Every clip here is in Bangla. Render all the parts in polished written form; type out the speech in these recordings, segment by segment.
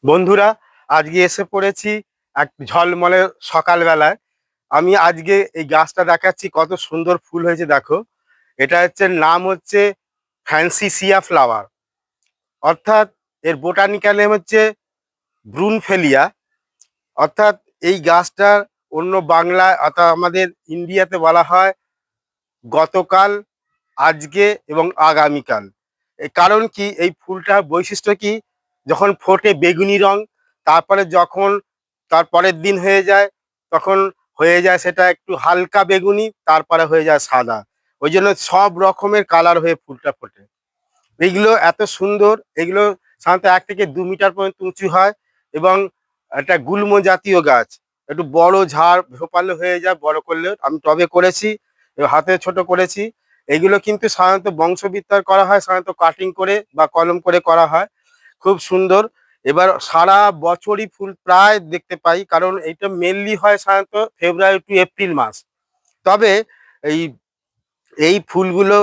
বন্ধুরা, আজকে এসে পড়েছি এক ঝলমলে সকালবেলায়। আমি আজকে এই গাছটা দেখাচ্ছি, কত সুন্দর ফুল হয়েছে দেখো। এটা হচ্ছে, নাম হচ্ছে ফ্যান্সিসিয়া ফ্লাওয়ার, অর্থাৎ এর বোটানিক্যাল নেম হচ্ছে ব্রুনফেলিয়া। অর্থাৎ এই গাছটার অন্য বাংলায় অর্থাৎ আমাদের ইন্ডিয়াতে বলা হয় গতকাল, আজকে এবং আগামীকাল। এর কারণ কি, এই ফুলটার বৈশিষ্ট্য কি, যখন ফোটে বেগুনি রং, তারপরে যখন তার পরের দিন হয়ে যায়, তখন হয়ে যায় সেটা একটু হালকা বেগুনি, তারপরে হয়ে যায় সাদা। ওই জন্য সব রকমের কালার হয়ে ফুলটা ফোটে। এইগুলো এত সুন্দর, এগুলো সাধারণত 1 থেকে 2 মিটার পর্যন্ত উঁচু হয় এবং একটা গুল্ম জাতীয় গাছ। একটু বড় ঝাড় ঝোপালো হয়ে যায় বড় করলে। আমি টবে করেছি, এবার হাতে ছোট করেছি। এগুলো কিন্তু সাধারণত বংশবিস্তার করা হয়, সাধারণত কাটিং করে বা কলম করে করা হয়। খুব সুন্দর। এবার সারা বছরই ফুল প্রায় দেখতে পাই, কারণ এইটা মেনলি হয় সাধারণত ফেব্রুয়ারি টু এপ্রিল মাস। তবে এই এই ফুলগুলো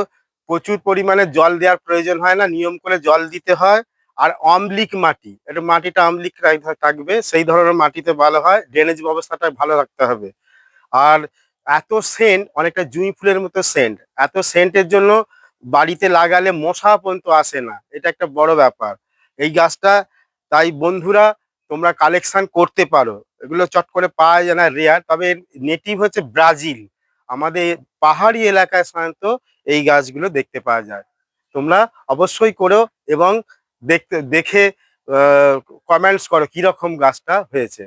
প্রচুর পরিমাণে জল দেওয়ার প্রয়োজন হয় না, নিয়ম করে জল দিতে হয়। আর অম্লিক মাটি, একটু মাটিটা অম্লিক থাকবে, সেই ধরনের মাটিতে ভালো হয়। ড্রেনেজ ব্যবস্থাটা ভালো রাখতে হবে। আর এত সেন্ট, অনেকটা জুঁই ফুলের মতো সেন্ট। এত সেন্টের জন্য বাড়িতে লাগালে মশা পর্যন্ত আসে না, এটা একটা বড় ব্যাপার এই গাছটা। তাই বন্ধুরা, তোমরা কালেকশন করতে পারো। এগুলো চট করে পাওয়া যায় না, রেয়ার। তবে নেটিভ হচ্ছে ব্রাজিল। আমাদের পাহাড়ি এলাকায় সাধারণত এই গাছগুলো দেখতে পাওয়া যায়। তোমরা অবশ্যই করো এবং দেখে কমেন্টস করো কিরকম গাছটা হয়েছে।